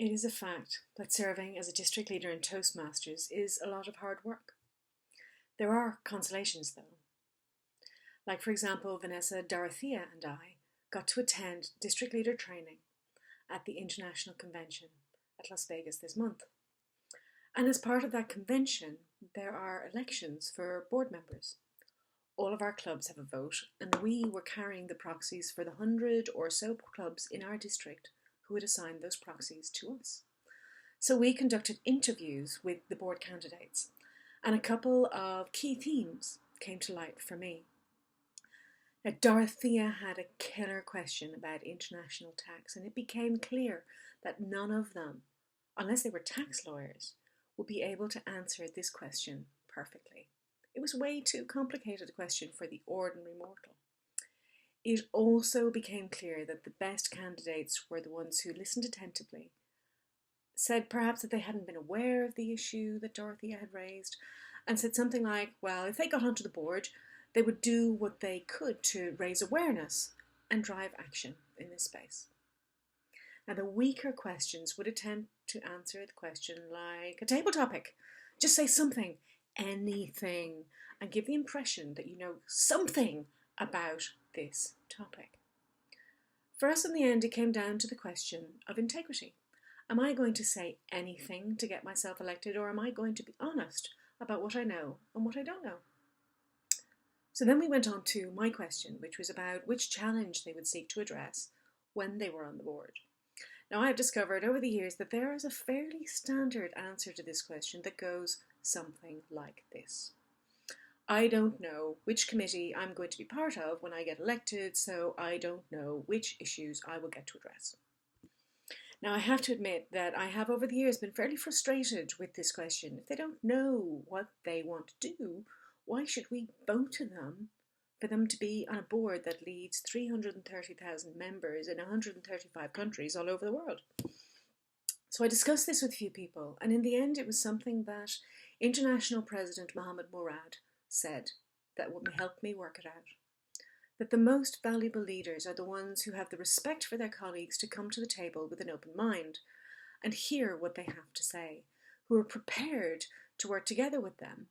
It is a fact that serving as a district leader in Toastmasters is a lot of hard work. There are consolations though. Like for example, Vanessa, Dorothea and I got to attend district leader training at the International Convention at Las Vegas this month. And as part of that convention, there are elections for board members. All of our clubs have a vote, and we were carrying the proxies for the 100 or so clubs in our district who had assigned those proxies to us. So we conducted interviews with the board candidates, and a couple of key themes came to light for me. Now, Dorothea had a killer question about international tax, and it became clear that none of them, unless they were tax lawyers, would be able to answer this question perfectly. It was way too complicated a question for the ordinary mortal. It also became clear that the best candidates were the ones who listened attentively, said perhaps that they hadn't been aware of the issue that Dorothea had raised, and said something like, well, if they got onto the board, they would do what they could to raise awareness and drive action in this space. Now, the weaker questions would attempt to answer the question like a table topic. Just say something, anything, and give the impression that you know something about this topic. For us in the end, it came down to the question of integrity. Am I going to say anything to get myself elected, or am I going to be honest about what I know and what I don't know? So then we went on to my question, which was about which challenge they would seek to address when they were on the board. Now, I've discovered over the years that there is a fairly standard answer to this question that goes something like this. I don't know which committee I'm going to be part of when I get elected, so I don't know which issues I will get to address. Now, I have to admit that I have over the years been fairly frustrated with this question. If they don't know what they want to do, why should we vote to them for them to be on a board that leads 330,000 members in 135 countries all over the world? So I discussed this with a few people, and in the end it was something that International President Mohammed Murad said that would help me work it out. That the most valuable leaders are the ones who have the respect for their colleagues to come to the table with an open mind and hear what they have to say, who are prepared to work together with them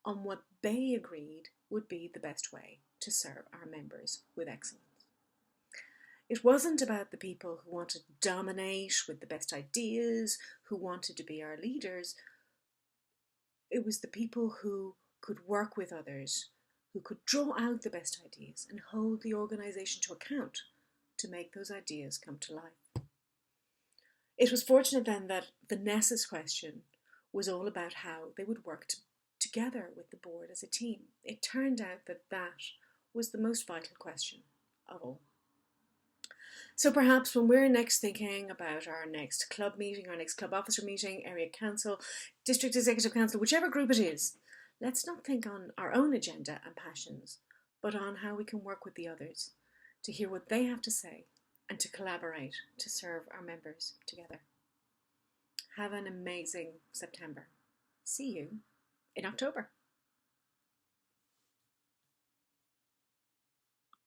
on what they agreed would be the best way to serve our members with excellence. It wasn't about the people who wanted to dominate with the best ideas, who wanted to be our leaders. It was the people who could work with others, who could draw out the best ideas and hold the organisation to account to make those ideas come to life. It was fortunate then that Vanessa's question was all about how they would work together with the board as a team. It turned out that that was the most vital question of all. So perhaps when we're next thinking about our next club meeting, our next club officer meeting, area council, district executive council, whichever group it is, let's not think on our own agenda and passions, but on how we can work with the others to hear what they have to say and to collaborate to serve our members together. Have an amazing September. See you in October.